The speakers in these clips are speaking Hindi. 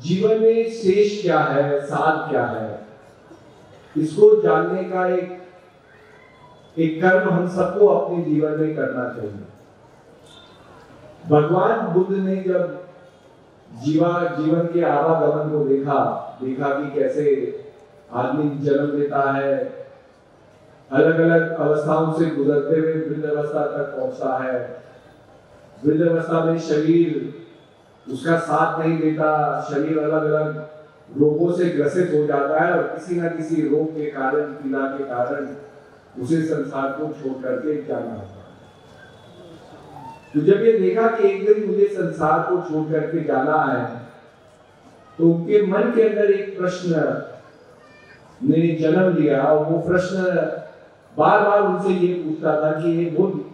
जीवन में शेष क्या है, साध क्या है, इसको जानने का एक कर्म हम सबको अपने जीवन में करना चाहिए। भगवान बुद्ध ने जब जीवन के आवागमन को देखा कि कैसे आदमी जन्म लेता है, अलग अलग अवस्थाओं से गुजरते हुए वृद्धावस्था तक पहुंचता है। वृद्धावस्था में शरीर उसका साथ नहीं देता, शरीर अलग अलग रोगों से ग्रसित हो जाता है और किसी न किसी रोग के कारण, पीड़ा के कारण उसे संसार को छोड़ करके जाना होता है। तो जब ये देखा कि एक दिन मुझे संसार को छोड़ करके जाना है, तो उनके मन के अंदर एक प्रश्न ने जन्म लिया और वो प्रश्न बार बार उनसे ये पूछता था कि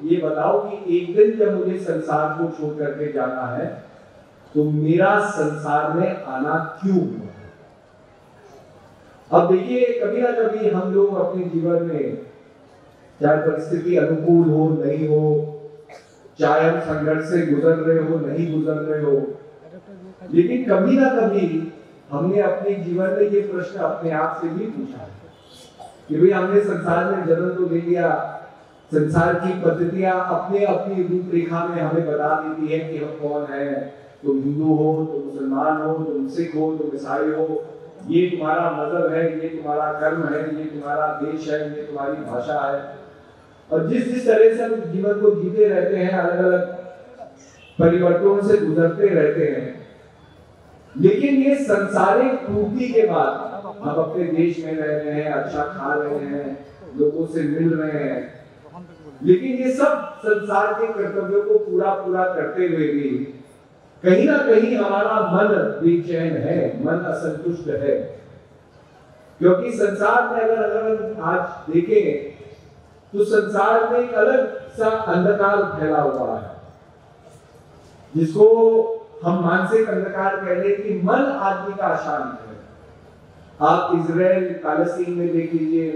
ये बताओ कि एक दिन जब मुझे संसार को छोड़ करके जाना है तो मेरा संसार में आना क्यों हुआ। अब देखिए, कभी ना कभी हम लोग अपने जीवन में, चाहे परिस्थिति अनुकूल हो नहीं हो, चाहे हम संघर्ष से गुजर रहे हो नहीं गुजर रहे हो, लेकिन कभी ना कभी हमने अपने जीवन में ये प्रश्न अपने आप से भी पूछा है कि भाई हमने संसार में जन्म तो ले लिया, संसार की पद्धतियां अपने अपनी रूपरेखा में हमें बता देती है कि हम कौन है। तुम हिंदू हो, तुम मुसलमान हो, तुम सिख हो, तुम ईसाई हो, ये तुम्हारा मजहब है, ये तुम्हारा कर्म है, ये तुम्हारा देश है, ये तुम्हारी भाषा है। और जिस तरह से हम जीवन को जीते रहते हैं, अलग अलग परिवर्तनों से गुजरते रहते हैं, लेकिन ये सांसारिक पूर्ति के बाद हम अपने देश में रह रहे हैं, अच्छा खा रहे हैं, लोगों से मिल रहे हैं, लेकिन ये सब संसार के कर्तव्यों को पूरा करते हुए भी कहीं ना कहीं हमारा मन बेचैन है, मन असंतुष्ट है। क्योंकि संसार में अगर आज देखें तो संसार में एक अलग सा अंधकार फैला हुआ है, जिसको हम मानसिक अंधकार कह लें कि मन आदमी का अशांत है। आप इजराइल पैलेस्टीन में देख लीजिए,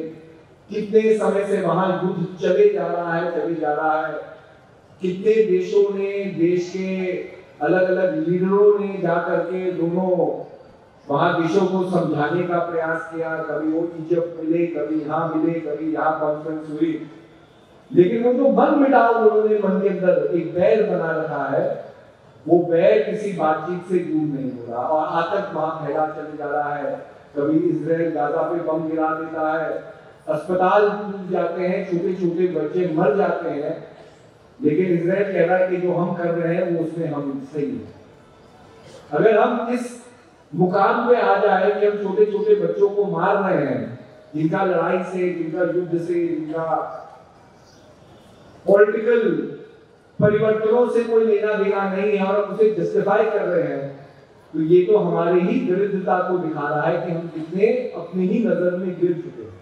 कितने समय से वहां युद्ध चले जा रहा है। कितने देशों ने, देश के अलग अलग लीडरों ने जाकर के दोनों वहां देशों को समझाने का प्रयास किया। कभी वो इजिप्ट मिले, कभी यहाँ मिले, कभी यहाँ कॉन्फ्रेंस हुई, लेकिन वो जो मन मिटाव उन्होंने मन के अंदर एक बैर बना रखा है, वो बैर किसी बातचीत से दूर नहीं हो रहा और आतंक वहां फैला चले जा रहा है। कभी इजराइल गाजा पे बम गिरा देता है, अस्पताल टूट जाते हैं, छोटे छोटे बच्चे मर जाते हैं, लेकिन इजराइल कह रहा है कि जो हम कर रहे हैं वो उसमें हम सही है। अगर हम इस मुकाम पे आ जाए कि हम छोटे छोटे बच्चों को मार रहे हैं, जिनका लड़ाई से, जिनका युद्ध से, जिनका पॉलिटिकल परिवर्तनों से कोई लेना देना नहीं है और हम उसे जस्टिफाई कर रहे हैं, तो ये तो हमारी ही दरिद्रता को दिखा रहा है कि हम कितने अपनी ही नजर में गिर चुके हैं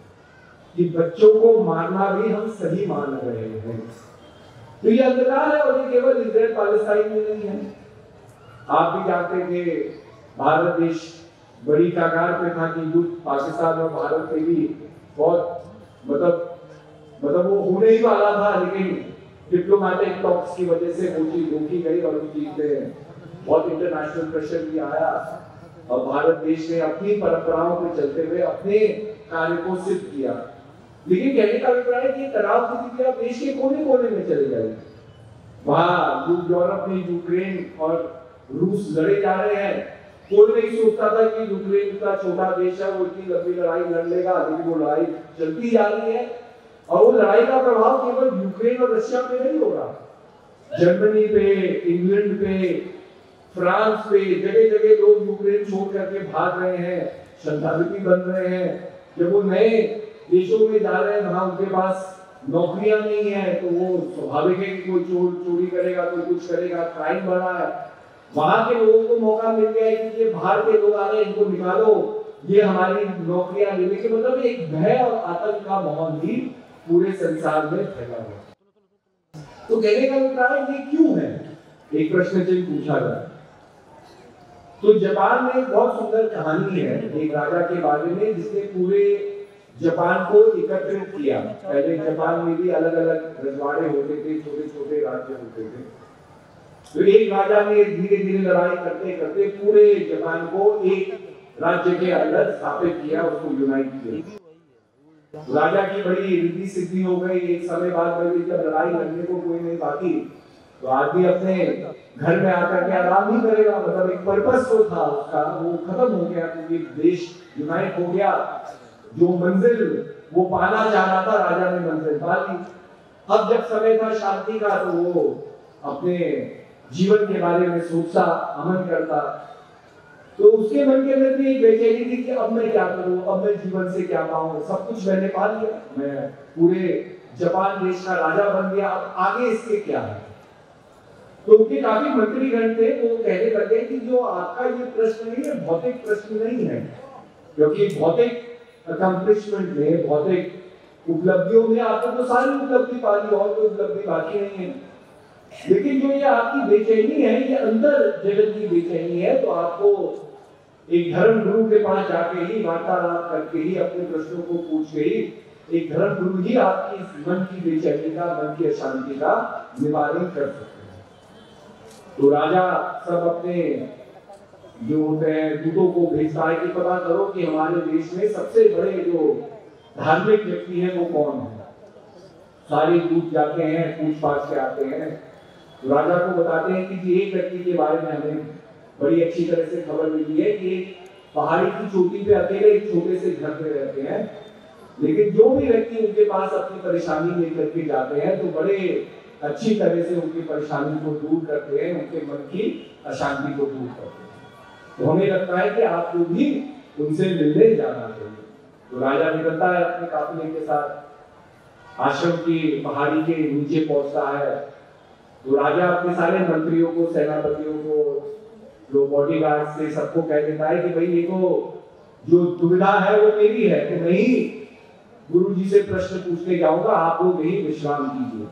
कि बच्चों को मारना भी हम सही मान रहे हैं। तो ये अंधकार है और ये केवल इजराइल पैलेस्टाइन में नहीं है। आप भी जानते थे भारत देश बड़ी कगार पे था कि युद्ध पाकिस्तान और भारत पे भी बहुत मतलब वो होने ही वाला था, लेकिन डिप्लोमेटिक टॉक्स की वजह से वो चीज रोकी गई और उस चीज पे बहुत इंटरनेशनल प्रेशर भी आया और भारत देश ने अपनी परंपराओं पे चलते हुए अपने कार्य को सिद्ध किया। लेकिन कहने का अभिप्राय है कि तनाव की स्थिति आप देश के कोने कोने में चले जाएगी। वहां यूरोप में यूक्रेन और रूस लड़े जा रहे हैं। कोई नहीं सोचता था कि यूक्रेन का छोटा देश है, वो इतनी लंबी लड़ाई लड़ लेगा, लेकिन वो लड़ाई चलती जा रही है और वो लड़ाई का प्रभाव केवल यूक्रेन और रशिया पे नहीं हो रहा। जर्मनी पे, इंग्लैंड पे, फ्रांस पे, जगह जगह लोग यूक्रेन छोड़ करके भाग रहे हैं, शरणार्थी बन रहे हैं। जब वो नए देशों में जा रहे हैं, वहां उनके पास नौकरियां नहीं है, तो वो स्वाभाविक है कि कोई चोरी करेगा, कोई कुछ करेगा, क्राइम बढ़ा है। वहां के लोगों को मौका मिल गया है कि ये बाहर के लोग आ रहे हैं, इनको निकालो, ये हमारी नौकरियां लेने के मतलब एक भय और आतंक का माहौल भी पूरे संसार में फैला हुआ। तो कहने का मतलब ये क्यों है, एक प्रश्न चिन्ह पूछा गया। तो जापान में एक बहुत सुंदर कहानी है एक राजा के बारे में, जिसने पूरे जापान को एकत्रित किया। पहले जापान में भी अलग अलग रजवाड़े होते थे, छोटे छोटे राज्य होते थे। तो एक राजा ने धीरे धीरे लड़ाई करते करते पूरे जापान को एक राज्य के अंदर स्थापित किया, उसको यूनाइट किया। राजा की बड़ी रिद्धि सिद्धि हो गई। एक समय बाद में जब लड़ाई लड़ने को कोई नहीं बाकी, तो आदमी अपने घर में आकर के आराम नहीं करेगा, मतलब एक पर्पस जो था उसका वो खत्म हो गया, क्योंकि देश यूनाइट हो गया। जो मंजिल वो पाना चाह रहा था, राजा ने मंजिल पा ली। अब जब समय था शांति का, तो वो अपने जीवन के बारे में सोचता, अमन करता। तो उसके मन के अंदर भी एक बेचैनी थी कि अब मैं क्या करूं, अब मैं जीवन से क्या पाऊं, सब कुछ मैंने पा लिया, मैं पूरे जापान देश का राजा बन गया, अब आगे इसके क्या है। तो उनके काफी मंत्रीगण थे, वो कहने लगे कि जो आपका ये प्रश्न है ये भौतिक प्रश्न नहीं है, क्योंकि भौतिक अकम्प्लिशमेंट में, भौतिक उपलब्धियों में आपको तो सारी उपलब्धि पा ली और कोई उपलब्धि बाकी नहीं है। लेकिन जो ये आपकी बेचैनी है, ये अंदर जगत की बेचैनी है, तो आपको एक धर्म गुरु के पास जाके ही, वार्तालाप करके ही, अपने प्रश्नों को पूछ के ही, एक धर्म गुरु ही आपकी मन की बेचैनी का, मन की अशांति का निवारण कर सकते हैं। तो राजा सब अपने जो होते हैं दूतों को भेजता है कि पता करो कि हमारे देश में सबसे बड़े जो धार्मिक व्यक्ति हैं वो कौन है। सारे दूत जाते हैं, पूछ पाछ के आते हैं, तो राजा को बताते हैं कि एक व्यक्ति के बारे में हमें बड़ी अच्छी तरह से खबर मिली है कि पहाड़ी की चोटी पे अकेले एक छोटे से घर में रहते हैं, लेकिन जो भी व्यक्ति उनके पास अपनी परेशानी लेकर के जाते हैं तो बड़े अच्छी तरह से उनकी परेशानी को दूर करते हैं, उनके मन की अशांति को दूर करते हैं। तो हमें लगता है कि आपको भी उनसे मिलने जाना चाहिए। तो राजा निकलता है अपने काफिले के साथ, आश्रम की पहाड़ी के नीचे पहुंचता है। तो राजा अपने सारे मंत्रियों को, सेनापतियों को, जो बॉडीगार्ड से सबको कह देता है कि भाई देखो जो दुविधा है वो मेरी है, तो नहीं गुरु जी से प्रश्न पूछने जाऊंगा, आप लोग यही विश्राम कीजिए।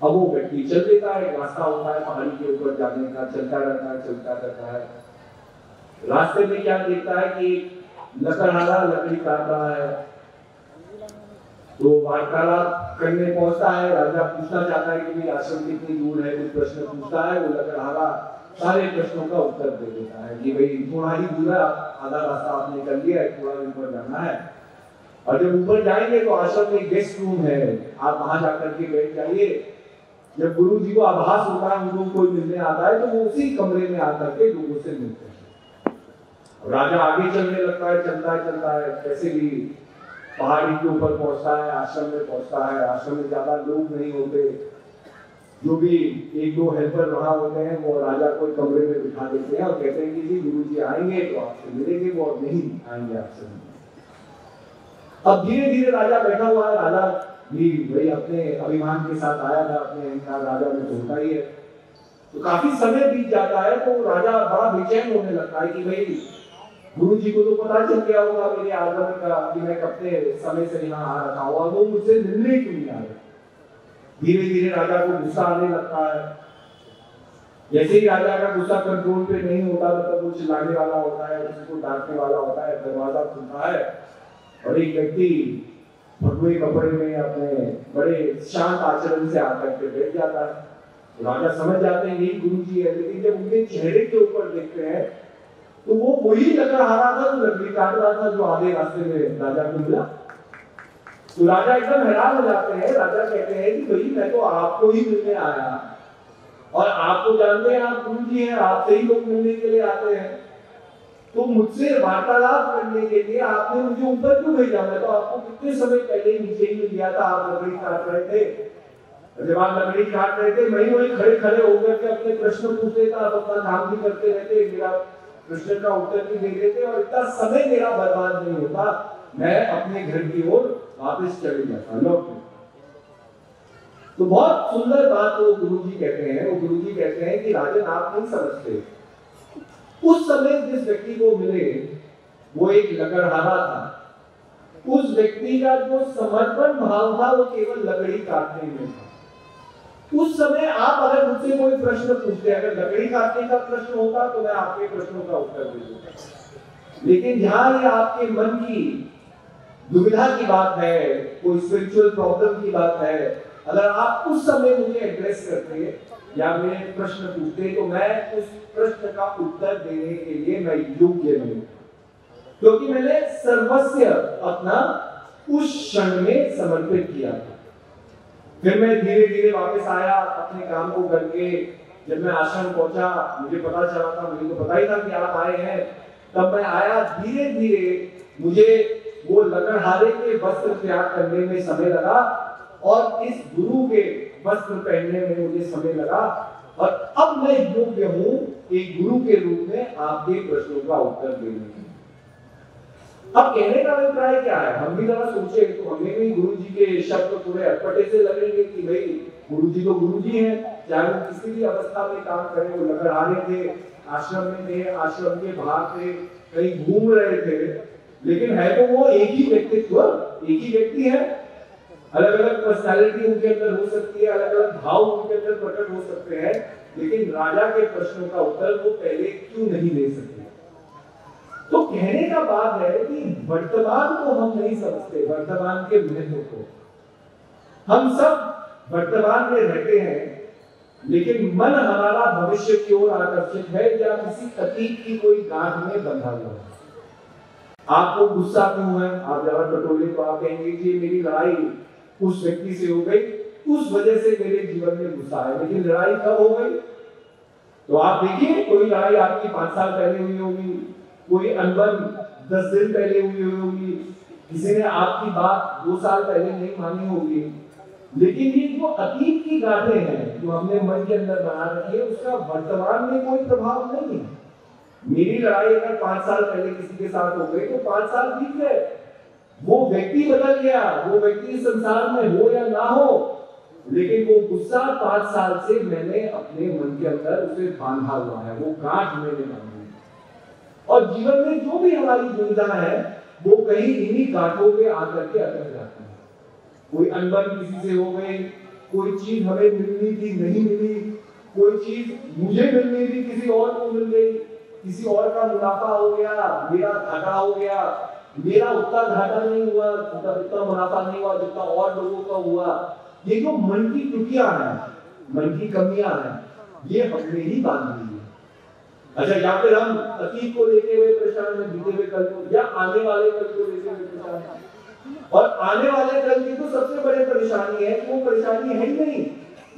अब वो व्यक्ति चल देता है, रास्ता होता है पहाड़ी के ऊपर जाने का, चलता रहता है, चलता रहता है। रास्ते में क्या देखता है कि लकड़हारा लकड़ी काट रहा है, तो वार्तालाप करने पहुंचता है। राजा पूछना चाहता है कि भाई आश्रम कितनी दूर है, कुछ प्रश्न पूछता है, वो लकड़हारा सारे प्रश्नों का उत्तर दे देता है कि भाई थोड़ा ही दूर है, आधा रास्ता आपने कर लिया है, थोड़ा ऊपर जाना है। और जब ऊपर जाएंगे तो आश्रम में गेस्ट रूम है, आप वहां जाकर के बैठ जाइए। जब गुरु जी को आभास होता है उनको कोई मिलने आता है, तो वो उसी कमरे में आकर के लोगों से मिलते हैं। राजा आगे चलने लगता है, चलता है, कैसे भी पहाड़ी के ऊपर पहुंचता है, आश्रम में पहुंचता है। आश्रम में ज्यादा लोग नहीं होते, जो भी एक दो हेल्पर वहां होते हैं वो राजा को कमरे में बिठा देते हैं और कहते हैं कि जी गुरु जी आएंगे तो आपसे मिलेंगे, वो नहीं आएंगे आपसे। अब धीरे धीरे राजा बैठा हुआ है, राजा भी भाई अपने अभिमान के साथ आया था, अपने अहंकार राजा में तो होता ही है। तो काफी समय बीत जाता है, तो राजा बड़ा बेचैन होने लगता है कि भाई गुरु जी को तो पता चल गया होगा मेरे आगमन का, कि मैं कब से समय से यहाँ आ रखा हुआ, वो मुझसे मिलने क्यों नहीं आ रहे। धीरे धीरे राजा को गुस्सा आने लगता है। जैसे ही राजा का गुस्सा कंट्रोल पे नहीं होता, तब वो चिल्लाने वाला होता है, उसको डांटने वाला होता है। दरवाजा खुलता है और एक व्यक्ति भगवे कपड़े में अपने बड़े शांत आचरण से आकर के बैठ जाता है। राजा समझ जाते हैं यही गुरु जी है, लेकिन जब उनके चेहरे के ऊपर देखते हैं तो वो वही लकड़हारा था जो लकड़ी काट रहा था, जो आधे रास्ते में राजा को मिला। तो राजा एकदम हैरान हो जाते हैं। राजा कहते हैं कि भाई मैं तो आपको ही मिलने आया, और आप तो जानते हैं आप गुरु जी हैं, आपसे ही लोग मिलने के लिए आते हैं, तो मुझसे वार्तालाप करने के लिए आपने मुझे ऊपर क्यों भेजा? मैं तो आपको कितने समय पहले नीचे ही दिया था, आप लकड़ी काट रहे थे। जब आप लकड़ी काट रहे थे मैं वही खड़े खड़े होकर के अपने प्रश्न पूछते था, आप अपना काम भी करते रहते, मेरा प्रश्न का उत्तर भी दे देते, और इतना समय मेरा बर्बाद नहीं होता, मैं अपने घर की ओर वापस चले जाता लौट। तो बहुत सुंदर बात वो गुरुजी कहते हैं। वो गुरुजी कहते हैं कि राजन आप नहीं समझते, उस समय जिस व्यक्ति को मिले वो एक लकड़हारा था। उस व्यक्ति का जो समर्पण भाव था वो केवल लकड़ी काटने में था। उस समय आप अगर मुझसे कोई प्रश्न पूछते, अगर लकड़ी काटने का प्रश्न होता तो मैं आपके प्रश्नों का उत्तर दे दूंगा, लेकिन जहां ये आपके मन की दुविधा की बात है, कोई स्पिरिचुअल प्रॉब्लम की बात है, अगर आप उस समय मुझे एड्रेस करते या मेरे प्रश्न पूछते तो मैं उस प्रश्न का उत्तर देने के लिए मैं योग्य नहीं, क्योंकि मैंने सर्वस्व अपना उस क्षण में समर्पित किया था। फिर मैं धीरे धीरे वापस आया अपने काम को करके। जब मैं आश्रम पहुंचा, मुझे पता चला था, मुझे तो पता ही था कि आप आए हैं। तब मैं आया, धीरे धीरे मुझे वो लकड़हारे के वस्त्र त्याग करने में समय लगा और इस गुरु के वस्त्र पहनने में मुझे समय लगा, और अब मैं योग्य हूं एक गुरु के रूप में आपके प्रश्नों का उत्तर देने की। अब कहने का अभिप्राय क्या है, हम भी जरा सोचे तो हमें भी गुरु जी के शब्द थोड़े अटपटे से लगेंगे कि भाई गुरु जी तो गुरु जी हैं, चाहे वो किसी भी अवस्था में काम करें। वो लकड़हारे थे, आश्रम में थे, आश्रम के बाहर थे, कहीं घूम रहे थे, लेकिन है तो वो एक ही व्यक्तित्व, एक ही व्यक्ति है। अलग अलग पर्सनालिटी उनके अंदर हो सकती है, अलग अलग भाव उनके अंदर प्रकट हो सकते हैं, लेकिन राजा के प्रश्नों का उत्तर वो पहले क्यों नहीं दे सकते। तो कहने का बात है कि वर्तमान को हम नहीं समझते, वर्तमान के महत्व को। हम सब वर्तमान में रहते हैं, लेकिन मन हमारा भविष्य की ओर आकर्षित है या किसी अतीत की कोई गांठ में बंधा हुआ है। आपको गुस्सा क्यों है, आप जरा टटोले तो आप कहेंगे कि मेरी लड़ाई उस व्यक्ति से हो गई, उस वजह से मेरे जीवन में गुस्सा है। लेकिन लड़ाई कब हो गई? तो आप देखिए, कोई लड़ाई आपकी 5 साल पहले हुई होगी, कोई अनबन 10 दिन पहले हुई होगी, किसी ने आपकी बात 2 साल पहले नहीं मानी होगी। लेकिन ये जो अतीत की गांठें हैं जो हमने मन के अंदर बना रखी है, उसका वर्तमान में कोई प्रभाव नहीं है। मेरी लड़ाई अगर 5 साल पहले किसी के साथ हो गई तो 5 साल बीत गए, वो व्यक्ति बदल गया, वो व्यक्ति संसार में हो या ना हो, लेकिन वो गुस्सा 5 साल से मैंने अपने मन के अंदर उसे बांधा हुआ है, वो गांठ मैंने बांधी है। और जीवन में जो भी हमारी दुविधा है वो कहीं इन्हीं गांठों पे आकर के अटक जाती है। कोई अनबन किसी से हो गई, कोई चीज हमें मिलनी थी नहीं मिली, कोई चीज मुझे मिलनी थी किसी और को मिल गई, किसी और का मुनाफा हो गया, मेरा घाटा हो गया, मेरा उतना घाटा नहीं हुआ, उतना मुनाफा नहीं हुआ जितना और लोगों का हुआ। ये जो मन की त्रुटियां हैं, मन की कमियां हैं, ये हमने ही बांधी है। अच्छा, या फिर हम अतीत को लेते हुए परेशान हैं, बीते हुए कल को, या आने वाले कल को लेते हुए परेशान हैं। और आने वाले कल की तो सबसे बड़ी परेशानी है, वो परेशानी है ही नहीं,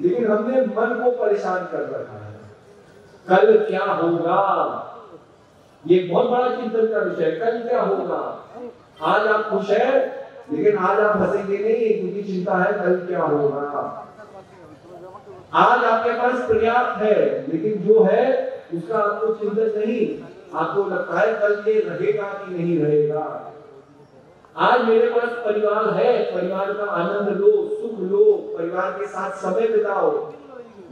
लेकिन हमने मन को परेशान कर रखा है। कल क्या होगा, ये बहुत बड़ा चिंतन का विषय। कल क्या होगा? आज आप खुश हैं, लेकिन आज आप हंसेंगे नहीं, क्योंकि चिंता है कल क्या होगा। आज आपके पास पर्याप्त है, लेकिन जो है उसका आपको चिंतन नहीं, आपको लगता है कल ये रहेगा कि नहीं रहेगा। आज मेरे पास परिवार है, परिवार का आनंद लो, सुख लो, परिवार के साथ समय बिताओ,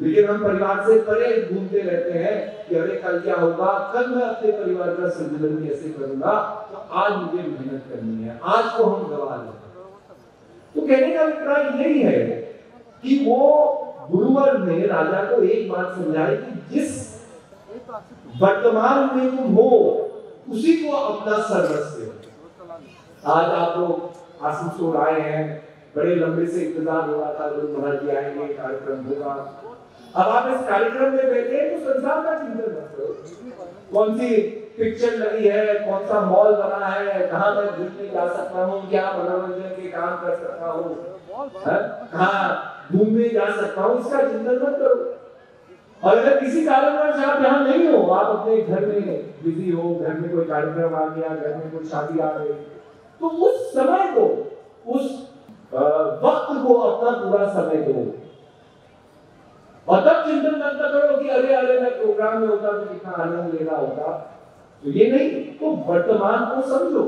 लेकिन हम परिवार से परे घूमते रहते हैं कि अरे कल क्या होगा, कल मैं अपने परिवार का संतुलन कैसे करूंगा, तो आज मुझे मेहनत करनी है, आज को हम गवा लें। तो कहने का अभिप्राय यही है कि वो गुरुवर ने राजा को एक बात समझाई कि जिस वर्तमान में तुम हो उसी को अपना सर्वस्व। आज आप लोग आशीष आए हैं, बड़े लंबे से इंतजार हो रहा था, लोग महाराज जी आएंगे, कार्यक्रम होगा। अब आप इस कार्यक्रम में बैठे हैं तो संसार का चिंतन मत करो, कौन सी पिक्चर लगी है, कौन सा मॉल बना है, कहाँ मैं घूमने जा सकता हूँ, क्या मनोरंजन के काम कर सकता हूँ, कहाँ घूमने जा सकता हूँ, इसका चिंतन मत करो। और अगर किसी कारणवश आप यहाँ नहीं हो, आप अपने घर में बिजी हो, घर में कोई कार्यक्रम आ गया, घर में कोई शादी आ गई, तो उस समय को, उस वक्त को अपना पूरा समय दो, और तब चिंतन मत करो कि अरे अरे मैं प्रोग्राम में होता तो कितना आनंद ले रहा होता। तो ये नहीं, तो वर्तमान को समझो।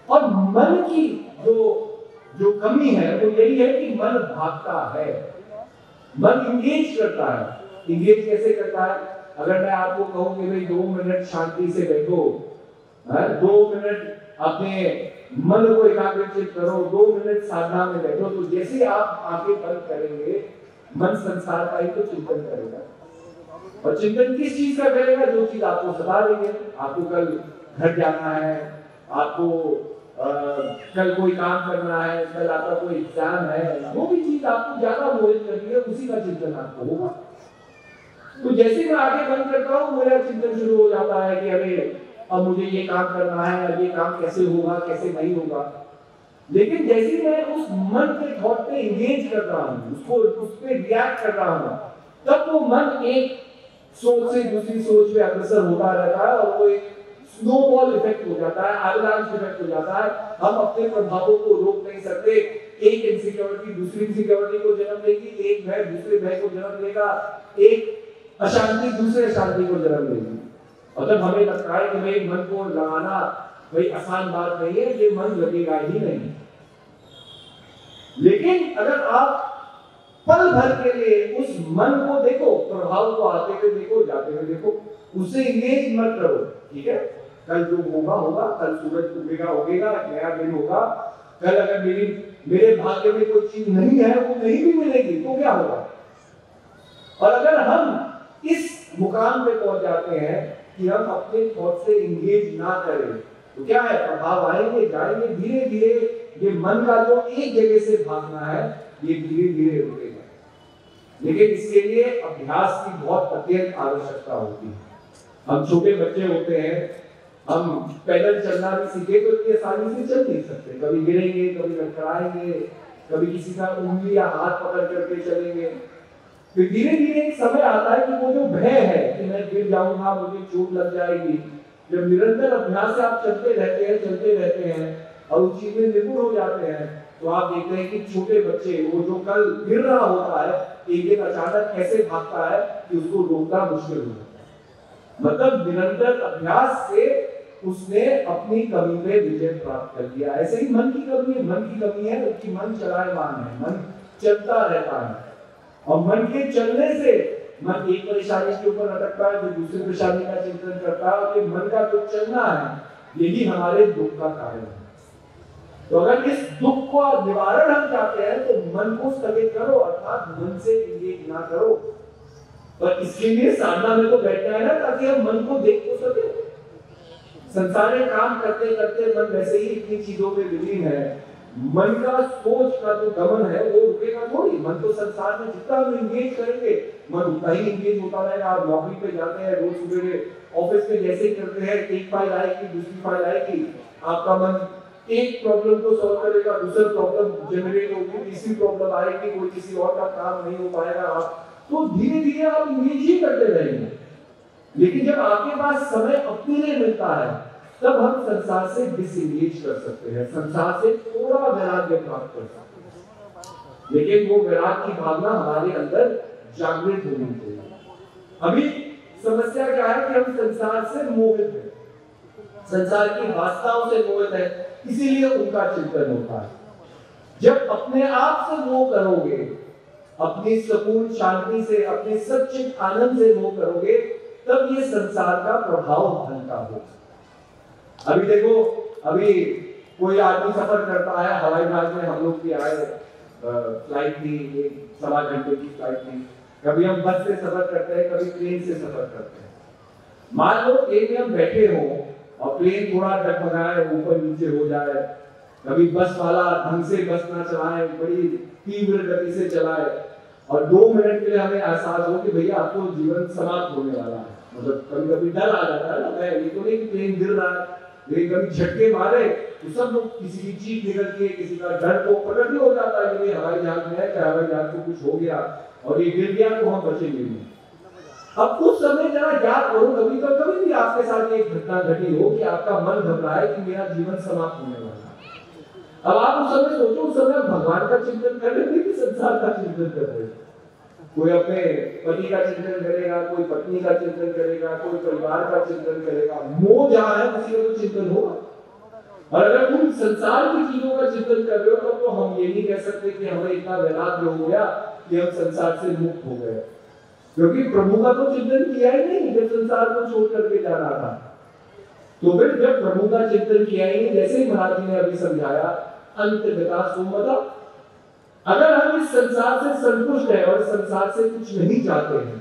और मन की जो कमी है वो यही है कि मन भागता है, मन इंगेज करता है। इंगेज कैसे करता है? अगर मैं आपको कहूं कि भाई 2 मिनट शांति से बैठो, 2 मिनट अपने मन को एकाग्रचित करो, 2 मिनट साधना में बैठो, तो जैसे आप आंखें बंद करेंगे मन संसार का ही तो चिंतन करेगा। और चिंतन किस चीज का करेगा? जो चीज आपको सता रही है। आपको कल घर जाना है, आपको कल कोई काम करना है, कल आपका कोई एग्जाम है, वो भी चीज आपको ज्यादा मोहित कर रही है, उसी का चिंतन आपको होगा। तो जैसे मैं आगे बंद करता हूँ मेरा चिंतन शुरू हो जाता है कि अरे अब मुझे ये काम करना है, अब ये काम कैसे होगा कैसे नहीं होगा। लेकिन जैसे मैं उस मन के थॉट पे एंगेज कर रहा हूँ, उसको उस पे रिएक्ट कर रहा हूँ, तब वो मन एक सोच से दूसरी सोच पे अग्रसर होता रहता है और वो एक स्नोबॉल इफेक्ट हो जाता है, एवलांच इफेक्ट हो जाता है। हम अपने प्रभावों को रोक नहीं सकते। एक इनसिक्योरिटी दूसरी इनसिक्योरिटी को जन्म देगी, एक भय दूसरे भय को जन्म देगा, एक अशांति दूसरे अशांति को जन्म देगी। और जब हमें लगता है कि भाई मन को लगाना भाई आसान बात नहीं है, ये मन लगेगा ही नहीं। लेकिन अगर आप पल भर के लिए उस मन को देखो, प्रभाव को आते हुए देखो, जाते हुए देखो, उसे एंगेज मत करो। ठीक है, कल जो होगा होगा, कल सूरज उगेगा उगेगा, नया दिन होगा। कल अगर मेरे भाग्य में कोई चीज नहीं है, वो नहीं भी मिलेगी तो क्या होगा। और अगर हम इस मुकाम पे पहुंच जाते हैं कि हम अपने थॉट से एंगेज ना करें, तो क्या है, प्रभाव आएंगे जाएंगे, धीरे धीरे ये मन का जो एक जगह से भागना है ये धीरे धीरे रुकेगा। लेकिन इसके लिए अभ्यास की बहुत अत्यंत आवश्यकता होती है। हम छोटे बच्चे होते हैं, हम पैदल चलना भी सीखे तो इतनी आसानी से चल नहीं सकते, कभी गिरेंगे, कभी लड़खड़ाएंगे, कभी किसी का उंगली या हाथ पकड़ करके चलेंगे। फिर धीरे धीरे एक समय आता है कि वो जो भय है कि मैं गिर जाऊंगा, मुझे चोट लग जाएगी, जब निरंतर अभ्यास से आप चलते रहते हैं और उस चीज में निपुण हो जाते हैं, तो आप देखते हैं कि छोटे बच्चे वो जो कल गिर रहा होता है, एक दिन अचानक ऐसे भागता है कि उसको रोकना मुश्किल हो जाता है। मतलब निरंतर अभ्यास से उसने अपनी कमी पे विजय प्राप्त कर लिया। ऐसे ही मन की कमी है कि मन चलायमान है, मन चलता रहता है, और मन के चलने से मन एक परेशानी के ऊपर अटकता है, जो दूसरी परेशानी का चिंतन करता है, और ये मन का जो चलना है यही हमारे दुख का कारण है। तो अगर इस दुख को निवारण हम चाहते हैं तो मन को स्थगित करो, अर्थात मन से एंगेज ना करो। पर इसके लिए साधना में तो बैठना है ना, ताकि हम मन को देख तो सके। संसार में काम करते करते मन वैसे ही इतनी चीजों में विलीन है, मन का सोच का जो गमन है वो रुकेगा थोड़ी। मन तो संसार में जितना हम एंगेज करेंगे मन उतना ही एंगेज होता रहेगा। आप नौकरी पे जाते हैं, रोज सुबह ऑफिस में जैसे ही करते हैं, एक फाइल आएगी दूसरी फाइल आएगी, आपका मन एक प्रॉब्लम को सॉल्व करेगा, दूसरा प्रॉब्लम जनरेट होगी, तीसरी प्रॉब्लम आएगी, कोई किसी और का काम नहीं हो पाएगा। आप तो धीरे धीरे आप एंगेज ही करते रहेंगे। लेकिन जब आपके पास समय अपने लिए मिलता है तब हम संसार से डिसएंगेज कर सकते हैं, संसार से थोड़ा वैराग्य प्राप्त कर सकते हैं। लेकिन वो वैराग्य की भावना हमारे अंदर जागृत होनी चाहिए। अभी समस्या क्या है कि हम संसार से मोहित हैं, संसार की वासनाओं से मोहित है, इसीलिए उनका चिंतन होता है। जब अपने आप से मोह करोगे, अपनी सुकून शांति से, अपने सच्चित आनंद से मोह करोगे, तब ये संसार का प्रभाव हल्का होगा। अभी देखो, अभी कोई आदमी सफर करता है, हवाई जहाज में हम लोग भी आए, फ्लाइट थी, 1-1.25 घंटे की फ्लाइट थी। कभी हम बस से सफर करते हैं, कभी ट्रेन से सफर करते हैं। मान लो ट्रेन में हम बैठे हो और प्लेन थोड़ा डगमगाए, ऊपर नीचे हो जाए, कभी बस वाला ढंग से बस ना चलाए, बड़ी तीव्र गति से चलाए, और 2 मिनट के लिए हमें एहसास हो कि भैया आपको जीवन समाप्त होने वाला है। मतलब कभी कभी डर आ जाता है ना, ये तो नहीं कि प्लेन गिर रहा है, लेकिन कभी झटके मारे तो सब लोग किसी की चीख निकलती है, किसी का डर को प्रकट भी हो जाता है कि हवाई जहाज में है, क्या हवाई जहाज को कुछ हो गया और ये गिर गया तो हम बचेंगे नहीं। अब उस समय जरा याद करो, कभी भी आपके साथ एक घटना घटी हो कि आपका मन घबराए कि मेरा जीवन समाप्त होने वाला है। अब आप उस समय सोचो, उस समय भगवान का चिंतन कर रहे थे कि संसार का चिंतन कर रहे थे। कोई अपने पति का चिंतन करेगा, कोई पत्नी का चिंतन करेगा, कोई परिवार का चिंतन करेगा। मोह जहाँ है उसी का तो चिंतन होगा। और अगर तुम संसार की चीजों का चिंतन कर रहे हो तो हम ये नहीं कह सकते कि हमें इतना वैराग्य हो गया कि हम संसार से मुक्त हो गए, क्योंकि प्रभु का तो चिंतन किया ही नहीं जब संसार को छोड़ करके जा रहा था। तो फिर जब प्रभु का चिंतन किया ही नहीं, जैसे ही महाराज जी ने अभी समझाया, अंतगता सोमता, अगर हम इस संसार से संतुष्ट हैं और संसार से कुछ नहीं चाहते हैं,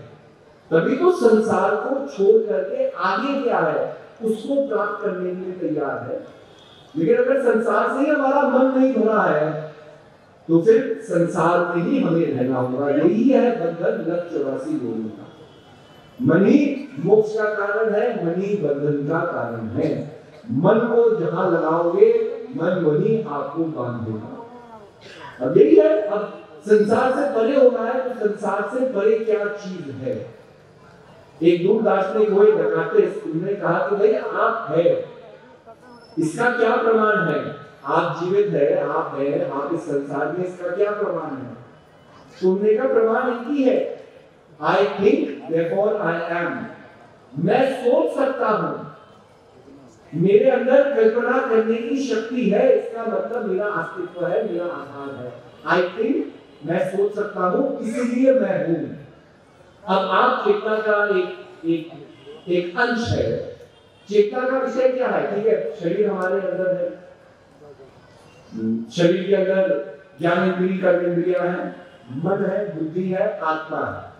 तभी तो संसार को छोड़ करके आगे क्या है उसको प्राप्त करने के लिए तैयार है। लेकिन अगर संसार से ही हमारा मन नहीं भरा है तो फिर संसार में ही हमें रहना होगा। यही है बंधन लक्ष्य 84 योगी का। मन ही मोक्ष का कारण है, मन ही बंधन का कारण है। मन को जहां लगाओगे मन वही आपको बांधेगा। अब यही है, अब संसार से परे होना है तो संसार से परे क्या चीज है। एक दूर दार्शनिक हुए डकार्टेस, उन्होंने कहा कि भाई आप है, इसका क्या प्रमाण है? आप जीवित है, आप है, आप इस संसार में, इसका क्या प्रमाण है? सुनने का प्रमाण एक ही है, I think therefore I am. मैं सोच सकता हूं, मेरे अंदर कल्पना करने की शक्ति है, इसका मतलब मेरा अस्तित्व है, मेरा आधार है। आई थिंक, मैं सोच सकता हूं, इसलिए मैं हूं। अब आप चेतना का एक अंश है। चेतना का विषय क्या है? ठीक है, शरीर हमारे अंदर है, शरीर के अंदर ज्ञान इंद्रिय, कर्म इंद्रियां हैं, मन है, बुद्धि है, आत्मा है।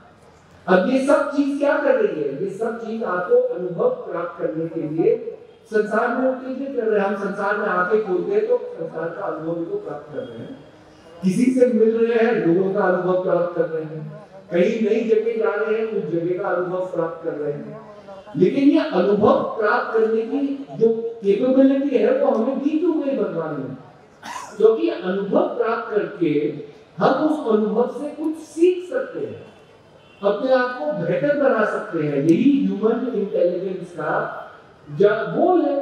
अब ये सब चीज क्या कर रही है? ये सब चीज आपको अनुभव प्राप्त करने के लिए संसार में उत्तेजित कर रहे हैं। हम संसार में आके खोलते हैं तो संसार का अनुभव को प्राप्त कर रहे हैं, किसी से मिल रहे हैं, लोगों का अनुभव प्राप्त कर रहे हैं, कहीं नई जगह जा रहे हैं, उस जगह का अनुभव प्राप्त कर रहे हैं। लेकिन ये अनुभव प्राप्त करने की जो कैपेबिलिटी है वो हमें दी क्यों गई भगवान ने? क्योंकि अनुभव प्राप्त करके हम उस अनुभव से कुछ सीख सकते हैं, अपने आप को बेहतर बना सकते हैं। यही ह्यूमन इंटेलिजेंस का गोल है।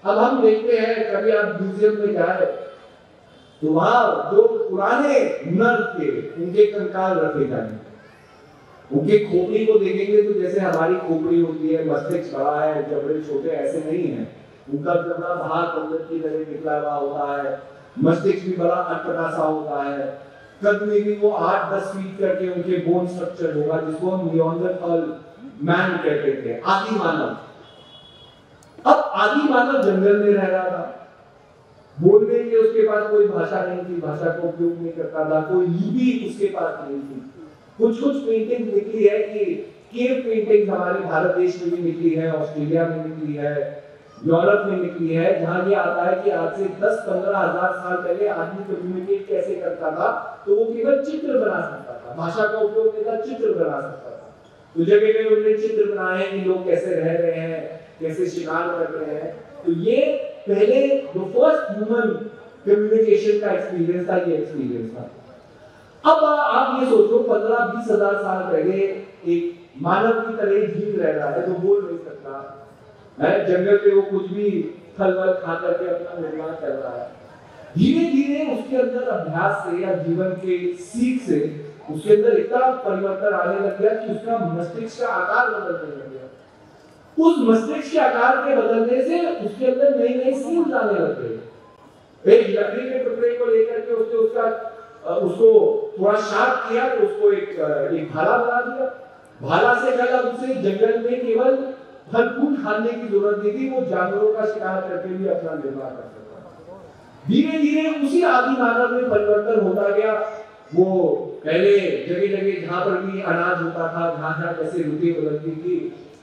अब हम देखते हैं, कभी आप म्यूजियम में जाए तो वहां जो पुराने नर थे उनके कंकाल रखे जाएंगे, उनके खोपड़ी को देखेंगे तो जैसे हमारी खोपड़ी होती है, मस्तिष्क बड़ा है, जबड़े छोटे, ऐसे नहीं है। उनका जबड़ा बाहर अंदर की तरह निकला हुआ होता है, मस्तिष्क भी बड़ा अटपटा सा होता है, कद में भी वो 8-10 फीट करके उनके बोन स्ट्रक्चर होगा, जिसको हम निएंडरथल मैन कहते थे, आदि मानव। अब आदि मानव जंगल में रह रहा था, बोलने के उसके पास कोई भाषा नहीं थी, भाषा का उपयोग नहीं करता था, कोई लिपि उसके पास नहीं थी। कुछ पेंटिंग निकली है कि केव पेंटिंग हमारे भारत देश में भी निकली है, ऑस्ट्रेलिया में निकली है, यूरोप में निकली है, जहां ये आता है कि आज से 10-15 हजार साल पहले आदमी कम्युनिकेट कैसे करता था, तो वो केवल चित्र बना सकता था, भाषा का उपयोग नहीं था, चित्र बना सकता था। तो जगह जगह उन्होंने चित्र बनाए कि लोग कैसे रह रहे हैं, कैसे शिकार कर रहे हैं। तो ये पहले जो फर्स्ट ह्यूमन कम्युनिकेशन का एक्सपीरियंस था, ये एक्सपीरियंस था। अब आप ये सोचो 15-20 हजार साल पहले एक मानव की तरह जीव रह रहा है, जो बोल नहीं सकता है, जंगल में वो कुछ भी फल-वल खा करके अपना निर्वाह कर रहा है। धीरे धीरे उसके अंदर अभ्यास से या जीवन के सीख से उसके अंदर इतना परिवर्तन आने लग गया कि उसका मस्तिष्क का आकार बदलने लग गया। उस मस्तिष्क के आकार के बदलने से उसके अंदर नई नई स्किल्स आने लग गई। एक लकड़ी के टुकड़े को लेकर के उसको थोड़ा शार्प किया तो उसको एक भाला बना दिया। भाला से पहले उसे जंगल में केवल फल फूल खाने की जरूरत नहीं थी, वो जानवरों का शिकार करके भी अपना निर्वाह कर सकता था। धीरे धीरे उसी आदि मानव में परिवर्तन होता गया। वो पहले जगह जगह जहां पर भी अनाज होता था, जहां जैसे ऋतु बदलती थी,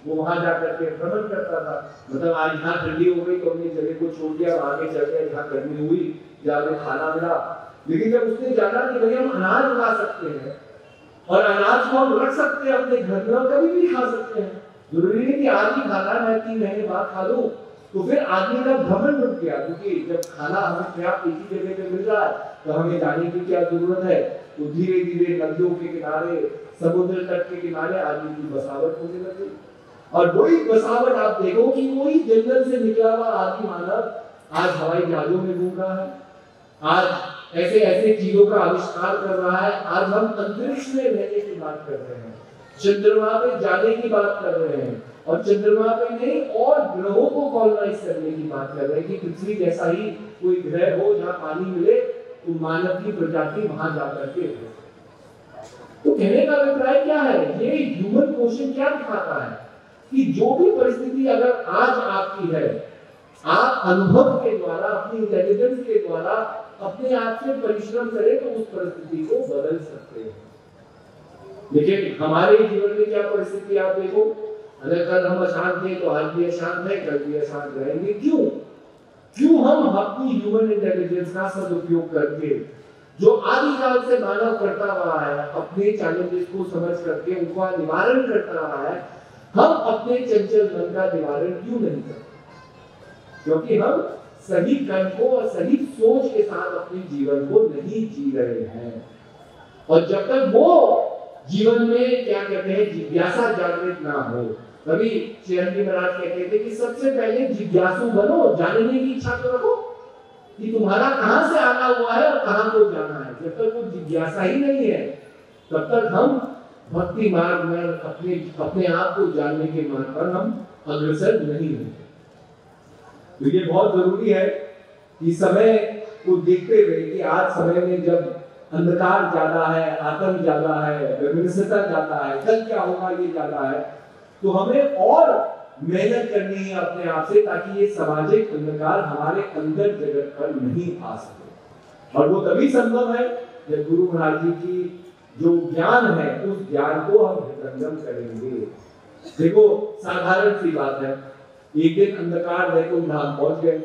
वो वहां जाकर के भ्रमण करता था। मतलब आज जहाँ ठंडी हो गई तो अपनी जगह को छोड़ दिया, आगे चल गया, जहाँ गर्मी हुई जहाँ खाना मिला। लेकिन जब उसने जाना कि भाई हम अनाज उगा सकते हैं और अनाज को हम रख सकते हैं अपने घर में और कभी भी खा सकते हैं, जरूरी नहीं कि आज ही खाना मैं 3 महीने बाद खा लूं। तो फिर आदमी का भ्रमण रुक गया, क्योंकि जब खाना हमें पर्याप्त एक ही जगह पे मिल रहा है तो हमें जाने की क्या जरूरत है। तो धीरे धीरे नदियों के किनारे, समुद्र तट के किनारे आदमी की बसावट होने लगी। और वही बसावट आप देखो कि वही जंगल से निकला हुआ आदि मानव आज हवाई जहाजों में घूम रहा है, आज ऐसे ऐसे चीजों का आविष्कार कर रहा है। आज हम अंतरिक्ष में रहने की बात कर रहे हैं, चंद्रमा पे जाने की बात कर रहे हैं, और चंद्रमा पे नहीं और ग्रहों को कॉलोनाइज करने की बात कर रहे हैं कि पृथ्वी जैसा ही कोई ग्रह हो जहाँ पानी मिले तो मानव की प्रजाति वहां जाकर के हो। तो कहने का अभिप्राय क्या है, ये ह्यूमन क्वेश्चन क्या दिखाता है कि जो भी परिस्थिति अगर आज आपकी है, आप अनुभव के द्वारा, अपनी इंटेलिजेंस के द्वारा अपने आप से परिश्रम करें तो उस परिस्थिति को बदल सकते हैं। लेकिन हमारे जीवन में क्या परिस्थिति आप देखो, अगर कल हम अशांत थे तो आज भी अशांत है, कल भी अशांत रहेंगे। क्यों हम अपनी ह्यूमन इंटेलिजेंस का सदुपयोग करके जो आदिकाल से मानव करता रहा है, अपने चैलेंजेस को समझ करके उनका निवारण करता रहा है, हम अपने चंचल मन का निवारण क्यों नहीं करते? क्योंकि हम सही कर्म को और सही सोच के साथ अपने जीवन को नहीं जी रहे हैं। और जब तक वो जीवन में क्या कहते हैं जिज्ञासा जागृत ना हो, कभी श्री महाराज कहते थे कि सबसे पहले जिज्ञासु बनो, जानने की इच्छा तो रखो कि तुम्हारा कहां से आना हुआ है और कहां को जाना है। जब तक वो जिज्ञासा ही नहीं है तब तक हम भक्ति मार्ग में अपने आप को जानने के मार्ग पर हम अग्रसर नहीं होते। तो ये बहुत जरूरी है कि समय को देखते हुए कि आज समय में जब अंधकार ज्यादा है, आतंक ज्यादा है, विमर्शता ज्यादा है, कल क्या होगा ये ज्यादा है, तो हमें और मेहनत करनी है अपने आप से ताकि ये सामाजिक अंधकार हमारे अंदर जगत पर नहीं आ सके। और वो तभी संभव है जब गुरु महाराज जी की जो ज्ञान है उस ज्ञान को हम हृदयंगम करेंगे। देखो साधारण सी बात है, एक दिन अंधकार वैकुंठ धाम पहुंच गए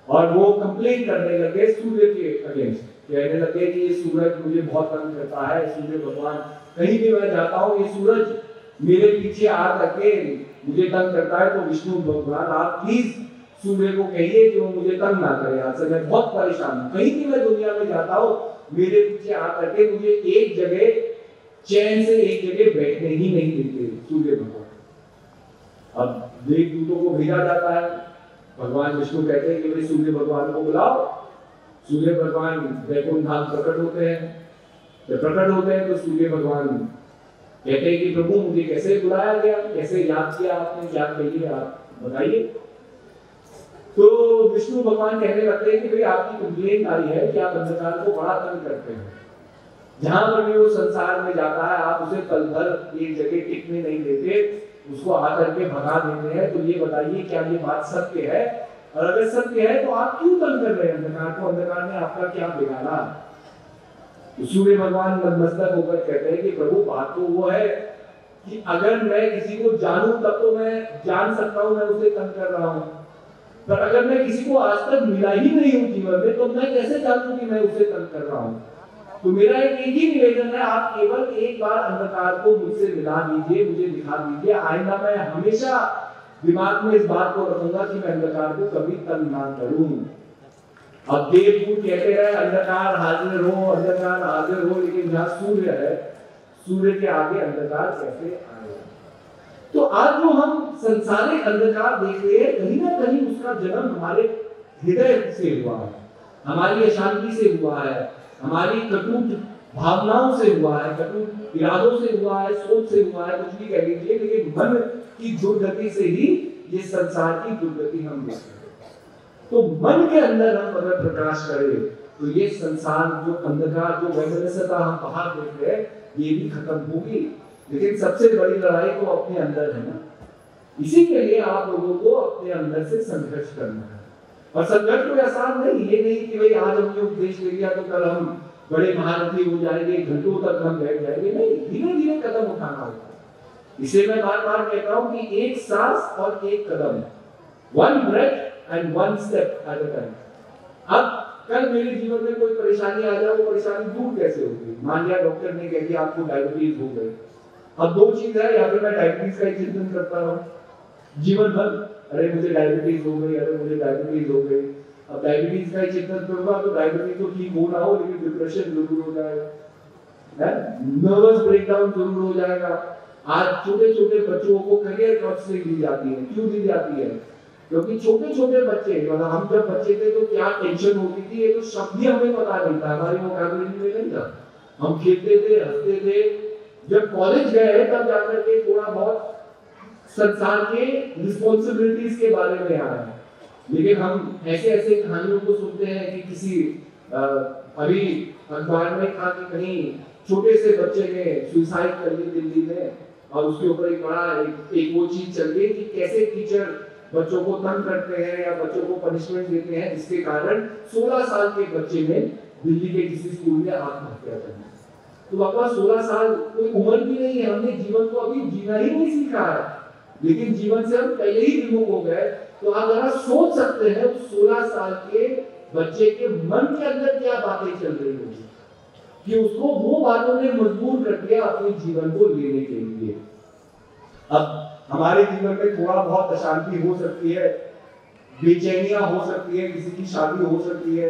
और वो कंप्लेन करने लगे सूर्य के अगेंस्ट, कहने लगे कि ये सूरज मुझे बहुत तंग करता है, सूर्य भगवान कहीं भी मैं जाता हूँ ये सूरज मेरे पीछे आ करके मुझे तंग करता है, तो विष्णु भगवान आप प्लीज सूर्य को कहिए कि वो मुझे तंग ना करे, आज से मैं बहुत परेशान हूँ, कहीं भी मैं दुनिया में जाता हूँ मेरे पीछे आ करके मुझे एक जगह चैन से एक जगह बैठने ही नहीं देते सूर्य भगवान। अब देवदूतों को भेजा जाता है, भगवान विष्णु कहते हैं कि सूर्य भगवान को बुलाओ। सूर्य भगवान वैकुंठ धाम प्रकट होते हैं, जब प्रकट होते हैं तो सूर्य भगवान कहते हैं कि प्रभु मुझे कैसे बुलाया गया, कैसे याद किया आपने, क्या कहिए आप बताइए। तो विष्णु भगवान कहने लगते हैं कि भाई आपकी कंप्लेंट आई है कि आप अंधकार को बड़ा तंग करते हैं, जहां पर भी वो संसार में जाता है आप उसे पल भर एक जगह टिकने नहीं देते, उसको आकर के भगा देते हैं। तो ये बताइए क्या ये बात सत्य है, और अगर सत्य है तो आप क्यों तंग कर रहे हैं अंधकार को, अंधकार ने आपका क्या बिगाड़ा? तो सूर्य भगवान नतमस्तक होकर कहते हैं कि प्रभु बात तो वो है कि अगर मैं किसी को जानूं तब तो मैं जान सकता हूं मैं उसे तंग कर रहा हूं, पर अगर मैं किसी को आज तक मिला ही नहीं हूं जीवन में तो मैं कैसे जानूं कि मैं उसे तंग कर रहा हूं? तो मेरा एक ही निवेदन है, आप केवल एक बार अंधकार को मुझसे मिला दीजिए, मुझे दिखा दीजिए, आइंदा मैं हमेशा दिमाग में इस बात को रखूंगा कि मैं अंधकार को कभी तंग ना करूं। अब देवदूत कहते रहे अंधकार हाजिर हो, अंधकार हाजिर हो, लेकिन जहां सूर्य है सूर्य के आगे अंधकार कैसे आएगा? तो आज जो हम संसारिक अंधकार देख रहे हैं कहीं ना कहीं उसका जन्म हमारे हृदय से हुआ है, हमारी अशांति से हुआ है, हमारी कटुत भावनाओं से हुआ है, कटुत इरादों से हुआ है, सोच से हुआ है, कुछ भी कह लीजिए, लेकिन मन की दुर्गति से ही ये संसार की दुर्गति हम देखते हैं। तो मन के अंदर हम अगर प्रकाश करें तो ये संसार जो अंधकार जो वैमनस्यता हम बाहर देख रहे हैं ये भी खत्म होगी। लेकिन सबसे बड़ी लड़ाई तो अपने अंदर है ना, इसी के लिए आप लोगों को अपने अंदर से संघर्ष करना है। और संघर्ष कोई आसान नहीं, ये नहीं कि भाई आज हमने उपदेश ले लिया तो कल हम बड़े महारथी हो जाएंगे, घंटों तक हम बैठ जाएंगे, नहीं, धीरे धीरे कदम उठाना होगा। इसे मैं बार बार कहता हूं कि एक सांस और एक कदम, one breath and one step at a time. अब कल मेरे जीवन में कोई परेशानी आ जाए, वो परेशानी दूर कैसे होगी? मान लिया डॉक्टर ने कह दिया आपको डायबिटीज हो गई, अब दो चीज है, या फिर मैं डायबिटीज का ही चिंतन करता रहूं जीवन भर, अरे मुझे डायबिटीज हो गई, अरे मुझे डायबिटीज हो गई। अब डायबिटीज का ही चिंतन करूंगा तो डायबिटीज तो ठीक हो ना हो लेकिन डिप्रेशन जरूर हो जाएगा, नर्वस ब्रेकडाउन जरूर हो जाएगा। आज छोटे छोटे बच्चों को करियर काउंसलिंग दी जाती है, क्यों दी जाती है? क्योंकि छोटे छोटे बच्चे, मतलब हम जब बच्चे थे तो क्या टेंशन होती थी ये तो शब्द ही हमें पता नहीं था, हमारी वोकैबुलरी में नहीं था, हम खेलते थे, हंसते थे। जब कॉलेज गए तब जाकर के थोड़ा बहुत संसार के रिस्पॉन्सिबिलिटीज के बारे में आया है। लेकिन हम ऐसे ऐसे कहानियों को सुनते हैं कि किसी अभी अखबार में था कि कहीं छोटे से बच्चे ने सुसाइड कर ली दिल्ली में, और उसके ऊपर एक बड़ा एक वो चीज चल गई कि कैसे टीचर बच्चों को तंग करते हैं या बच्चों को पनिशमेंट देते हैं, जिसके कारण 16 साल के बच्चे ने दिल्ली के किसी स्कूल में आत्महत्या कर ली। तो बाबा 16 साल कोई उम्र भी नहीं है, हमने जीवन को अभी जीना ही नहीं सीखा है, लेकिन जीवन से हम पहले ही विमुख हो गए। तो आप जरा सोच सकते हैं उस 16 साल के बच्चे के मन के अंदर क्या बातें चल रही होगी कि उसको वो बातों ने मजबूर कर दिया अपने जीवन को लेने के लिए। अब हमारे जीवन में थोड़ा बहुत अशांति हो सकती है, बेचैनियां हो सकती है, किसी की शादी हो सकती है,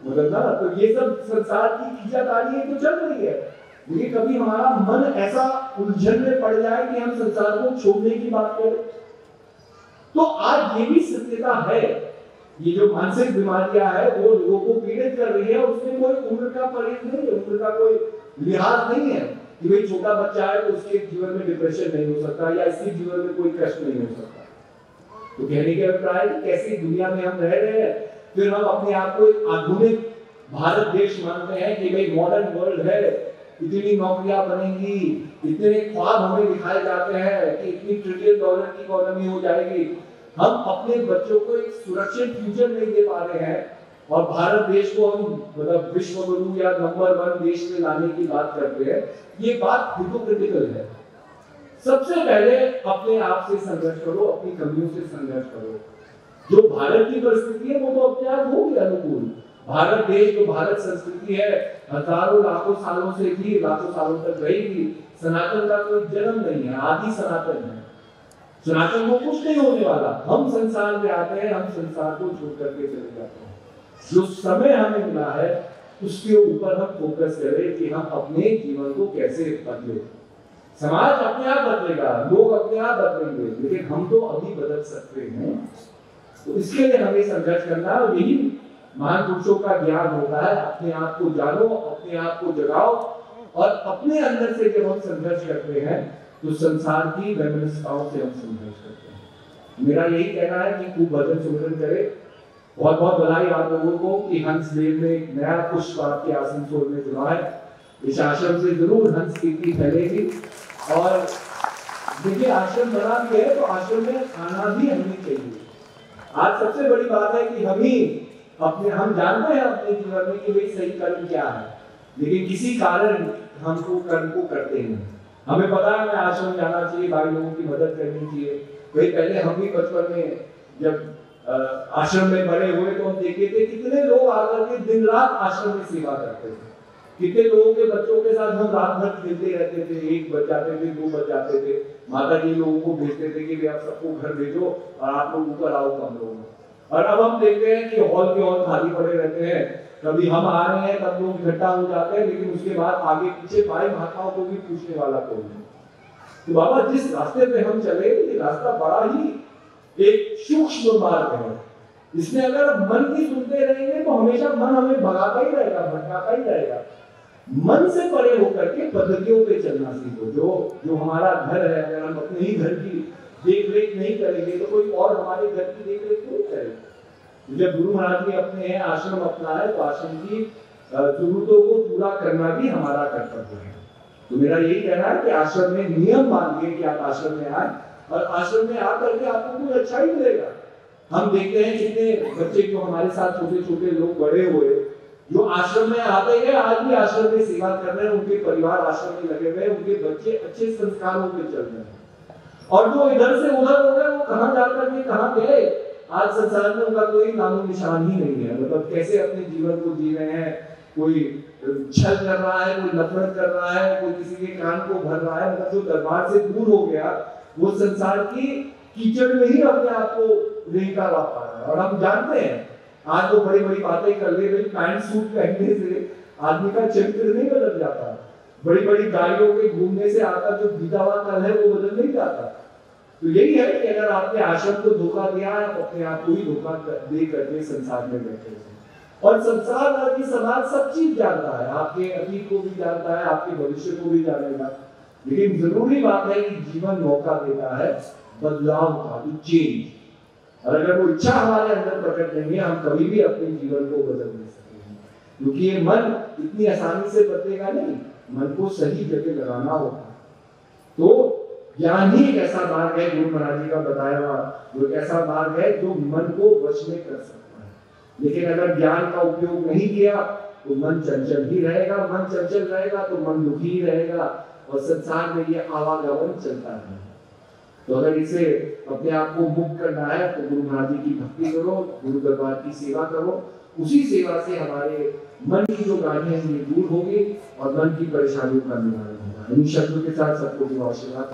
मतलब ना, तो ये सब संसार की खींचातानी तो चल रही है। लेकिन कभी हमारा मन ऐसा उलझन में पड़ जाए कि हम संसार को छोड़ने की बात करें, तो आज ये भी सत्यता है, ये जो मानसिक बीमारियां है वो लोगों को पीड़ित कर रही है, उसमें कोई उम्र का परहेज नहीं है, उम्र का कोई लिहाज नहीं है कि भाई छोटा बच्चा है तो उसके जीवन में डिप्रेशन नहीं हो सकता या इसके जीवन में कोई कष्ट नहीं हो सकता। तो कहने के अभिप्राय कैसी दुनिया में हम रह रहे हैं, फिर हम अपने आप को एक आधुनिक भारत देश मानते हैं कि भाई मॉडर्न वर्ल्ड है, इतनी नौकरियां बनेंगी, इतने ख्वाब हमें दिखाए जाते हैं कि इतनी $1 ट्रिलियन की इकोनॉमी हो जाएगी। हम अपने बच्चों को एक सुरक्षित फ्यूचर नहीं दे पा रहे हैं और भारत देश को हम मतलब विश्व गुरु या नंबर 1 देश में लाने की बात करते हैं। ये बात हिपोक्रिटिकल है। सबसे पहले अपने आप से संघर्ष करो, अपनी कमियों से संघर्ष करो। जो भारत की परिस्थिति है वो तो अपने आप होगी अनुकूल। भारत देश जो भारत संस्कृति है हजारों लाखों सालों से भी लाखों सालों तक रहेगी। सनातन का कोई जन्म नहीं है, आदि सनातन है। सनातन को कुछ नहीं होने वाला। हम संसार में आते हैं, हम संसार को छोड़ करके चले जाते हैं। जो समय हमें मिला है उसके ऊपर हम फोकस करें कि हम अपने जीवन को कैसे बदले। समाज अपने आप बदलेगा, लोग अपने आप बदलेंगे, लेकिन हम तो अभी बदल सकते हैं। तो इसके लिए हमें संघर्ष करना है और यही महान पुरुषों का ज्ञान होता है। अपने आप को जानो, अपने आप को जगाओ और अपने अंदर से जब हम संघर्ष करते हैं तो संसार की वैमनस्यताओं से हम संघर्ष करते हैं। मेरा यही कहना है कि खूब भजन सुमिरन करें। बहुत बहुत बधाई आप लोगों को कि हंस देव ने एक नया पुष्प आपके आसनसोल में जुड़ा है। इस आश्रम से जरूर हंस कीर्ति फैलेगी और देखिए आश्रम बना भी है तो आश्रम में आना भी हमें चाहिए। आज सबसे बड़ी बात है कि हम जानते हैं अपने जीवन में कि भाई सही कर्म क्या है, लेकिन किसी कारण हमको कर्म को करते हैं। हमें पता है हमें आश्रम जाना चाहिए, भाई लोगों की मदद करनी चाहिए। भाई पहले हम भी बचपन में जब आश्रम में बड़े हुए तो हम देखते थे कितने लोग आकर के दिन रात आश्रम में सेवा करते थे। कितने लोगों के बच्चों के साथ हम रात भर खेलते रहते थे, 1 बज जाते थे, 2 बज जाते थे। माता जी लोगों को भेजते थे कि आप सबको घर भेजो और आप लोग ऊपर आओ कमरों में। और अब हम देखते हैं कि हॉल के हॉल खाली पड़े रहते हैं। कभी हम आ रहे हैं तब लोग इकट्ठा हो जाते हैं, लेकिन उसके बाद आगे पीछे भाई माताओं को भी पूछने वाला कोई नहीं। तो बाबा जिस रास्ते पे हम चले ये रास्ता बड़ा ही एक सूक्ष्म मार्ग है। इसमें अगर मन की सुनते रहेंगे तो हमेशा मन हमें भगाता ही रहेगा, भटकाता ही रहेगा। मन से परे होकर के पद्धतियों पे चलना सीखो। जो हमारा घर है, अगर हम अपने ही घर की देख रेख नहीं करेंगे तो कोई और हमारे घर की देख रेख नहीं करेगा। जब गुरु महाराज ने अपने आश्रम अपना है तो आश्रम की जरूरतों को पूरा करना भी हमारा कर्तव्य है। तो मेरा यही कहना है कि आश्रम में नियम मानिए कि आप आश्रम में आए और आश्रम में आकर के आपको कुछ अच्छा ही मिलेगा। हम देखते हैं कितने बच्चे जो हमारे साथ छोटे छोटे लोग बड़े हुए जो आश्रम में आते हैं, आज भी आश्रम में सेवा कर रहे हैं, उनके परिवार आश्रम में लगे हुए हैं, उनके बच्चे अच्छे संस्कारों पे चल रहे हैं। और जो इधर से उधर हो गए वो कहां जाकर के कहां गए, आज संसार में उनका कोई नामो निशान ही नहीं है। मतलब कैसे अपने जीवन को जी रहे हैं, कोई छल कर रहा है, कोई नफरत कर रहा है, कोई किसी के कान को भर रहा है। मतलब जो दरबार से दूर हो गया वो संसार की कीचड़ में ही अपने आप को रेंगा ला पा रहा है। और हम जानते हैं आज तो बड़ी बड़ी बातें कर ले, पैंट सूट पहनने से आदमी का चरित्र नहीं बदल जाता। बड़ी बड़ी गाड़ियों के घूमने से आपका जो बीता हुआ कल है वो बदल नहीं जाता। तो यही है कि अगर आपने आश्रम को धोखा दिया है तो अपने आप को ही धोखा दे करके संसार में बैठे हैं। और संसार आदि समाज सब चीज जानता है, आपके अतीत को भी जानता है, आपके भविष्य को भी जानेगा। लेकिन जरूरी बात है कि जीवन मौका देता है बदलाव का, चेंज। और अगर वो इच्छा हमारे अंदर प्रकट नहीं है हम कभी भी अपने जीवन को बदल नहीं सकते। क्योंकि ये मन इतनी आसानी से बदलेगा नहीं, मन को सही जगह लगाना होगा। तो ज्ञान ही एक ऐसा मार्ग है, गुरु महाराज जी का बताया हुआ वो ऐसा मार्ग है जो मन को वश में कर सकता है। लेकिन अगर ज्ञान का उपयोग नहीं किया तो मन चंचल ही रहेगा, मन चंचल रहेगा तो मन दुखी ही रहेगा और संसार में ये आवागमन चलता है। तो अगर इसे अपने आप को मुक्त करना है तो गुरु महाराज जी की भक्ति करो, गुरु दरबार की सेवा करो। उसी सेवा से हमारे मन की जो गाढ़े हैं ये दूर होगी और मन की परेशानियों का निवारण होगा। इन शब्दों के साथ सबको आशीर्वाद।